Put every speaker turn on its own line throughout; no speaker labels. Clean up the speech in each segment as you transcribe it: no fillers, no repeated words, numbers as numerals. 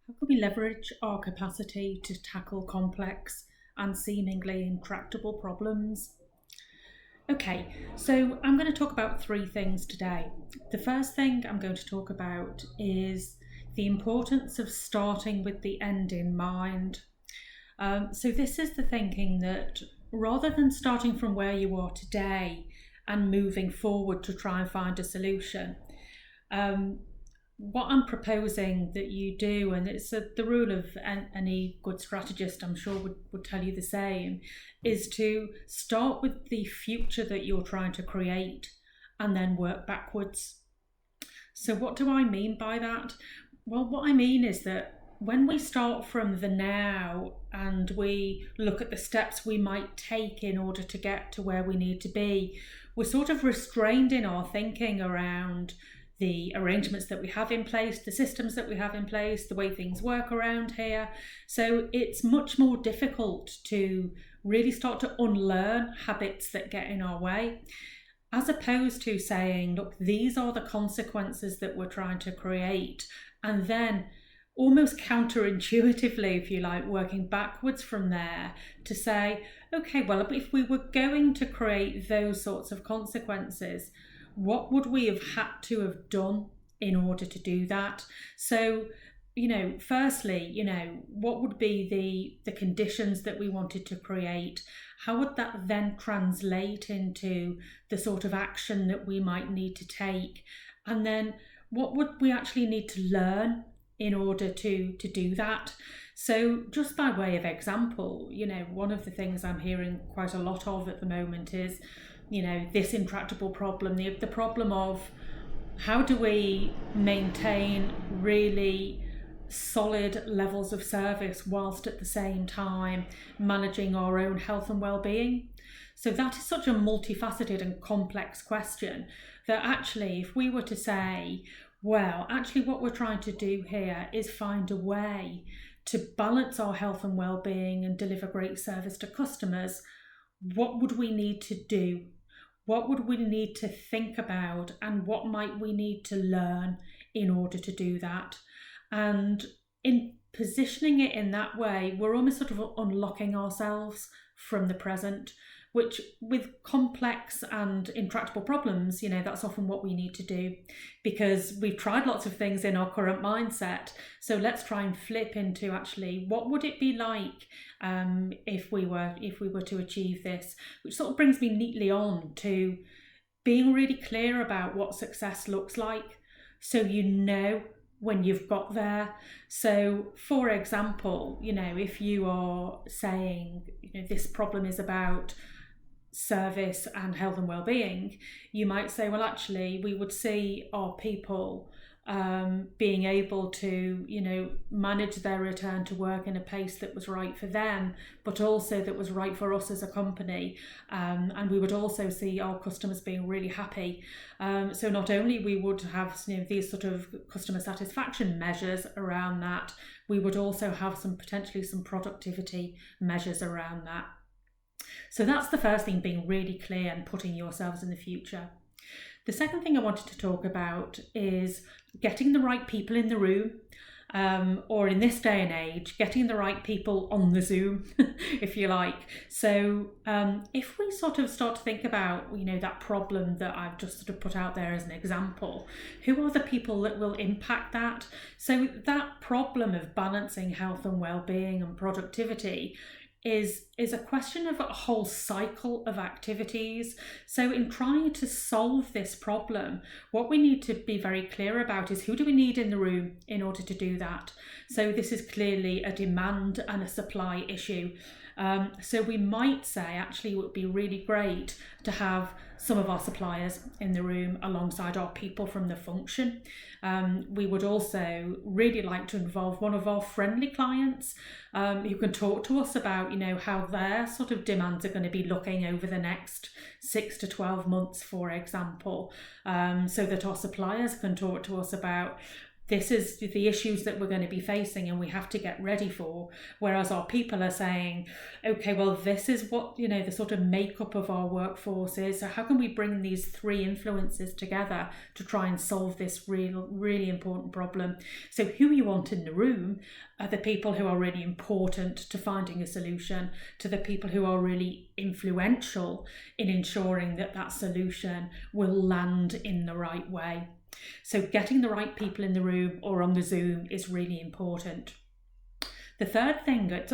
How can we leverage our capacity to tackle complex and seemingly intractable problems? Okay, so I'm going to talk about three things today. The first thing I'm going to talk about is the importance of starting with the end in mind. So, this is the thinking that rather than starting from where you are today and moving forward to try and find a solution, um, what I'm proposing that you do, and it's the rule of any good strategist, I'm sure, would tell you the same, is to start with the future that you're trying to create and then work backwards. So, what do I mean by that? Well, what I mean is that when we start from the now and we look at the steps we might take in order to get to where we need to be, we're sort of restrained in our thinking around the arrangements that we have in place, the systems that we have in place, the way things work around here. So it's much more difficult to really start to unlearn habits that get in our way, as opposed to saying, look, these are the consequences that we're trying to create, and then almost counterintuitively, if you like, working backwards from there to say, okay, well, if we were going to create those sorts of consequences, what would we have had to have done in order to do that? So, firstly, what would be the conditions that we wanted to create? How would that then translate into the sort of action that we might need to take? And then what would we actually need to learn in order to do that? So just by way of example, one of the things I'm hearing quite a lot of at the moment is, this intractable problem, the problem of how do we maintain really solid levels of service whilst at the same time managing our own health and well-being. So that is such a multifaceted and complex question that actually, if we were to say, well, actually what we're trying to do here is find a way to balance our health and well-being and deliver great service to customers, what would we need to do? What would we need to think about, and what might we need to learn in order to do that? And in positioning it in that way, we're almost sort of unlocking ourselves from the present, which with complex and intractable problems, that's often what we need to do, because we've tried lots of things in our current mindset. So let's try and flip into actually, what would it be like if we were to achieve this, which sort of brings me neatly on to being really clear about what success looks like, so when you've got there. So for example, if you are saying, this problem is about service and health and well-being, you might say, well, actually we would see our people being able to manage their return to work in a pace that was right for them, but also that was right for us as a company, and we would also see our customers being really happy. So not only we would have these sort of customer satisfaction measures around that, we would also have potentially some productivity measures around that. So that's the first thing, being really clear and putting yourselves in the future. The second thing I wanted to talk about is getting the right people in the room, or in this day and age, getting the right people on the Zoom, if you like. So if we sort of start to think about, that problem that I've just sort of put out there as an example, who are the people that will impact that? So that problem of balancing health and well-being and productivity is a question of a whole cycle of activities. So in trying to solve this problem, what we need to be very clear about is, who do we need in the room in order to do that? So this is clearly a demand and a supply issue. So we might say, actually, it would be really great to have some of our suppliers in the room alongside our people from the function. We would also really like to involve one of our friendly clients who can talk to us about, how their sort of demands are going to be looking over the next 6 to 12 months, for example, so that our suppliers can talk to us about this is the issues that we're going to be facing and we have to get ready for. Whereas our people are saying, okay, well, this is what, the sort of makeup of our workforce is. So how can we bring these three influences together to try and solve this really important problem? So who you want in the room are the people who are really important to finding a solution, to the people who are really influential in ensuring that that solution will land in the right way. So getting the right people in the room or on the Zoom is really important. The third thing, it's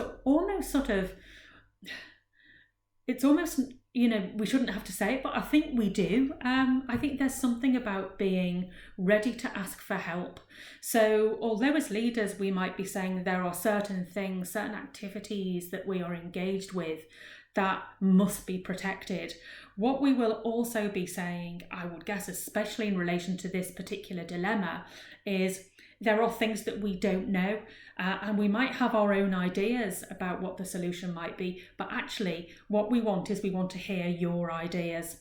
almost, we shouldn't have to say it, but I think we do. I think there's something about being ready to ask for help. So although as leaders we might be saying there are certain things, certain activities that we are engaged with that must be protected, what we will also be saying, I would guess, especially in relation to this particular dilemma, is there are things that we don't know, and we might have our own ideas about what the solution might be, but actually what we want to hear your ideas.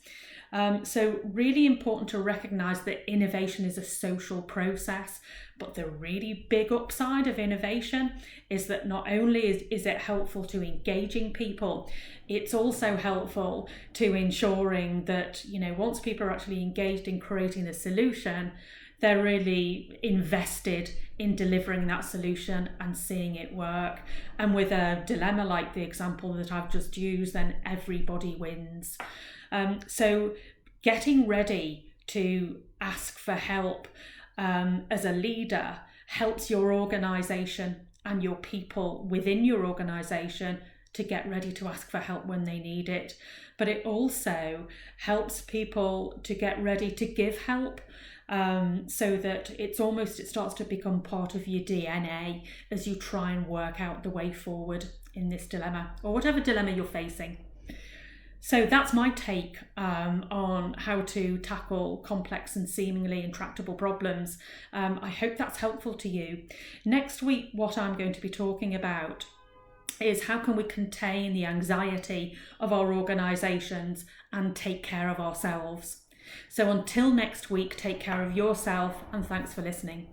So really important to recognise that innovation is a social process, but the really big upside of innovation is that not only is it helpful to engaging people, it's also helpful to ensuring that, once people are actually engaged in creating the solution, they're really invested in delivering that solution and seeing it work. And with a dilemma like the example that I've just used, then everybody wins. So getting ready to ask for help as a leader helps your organisation and your people within your organisation to get ready to ask for help when they need it. But it also helps people to get ready to give help, so that it starts to become part of your DNA as you try and work out the way forward in this dilemma, or whatever dilemma you're facing. So that's my take on how to tackle complex and seemingly intractable problems. I hope that's helpful to you. Next week, what I'm going to be talking about is how can we contain the anxiety of our organisations and take care of ourselves. So until next week, take care of yourself, and thanks for listening.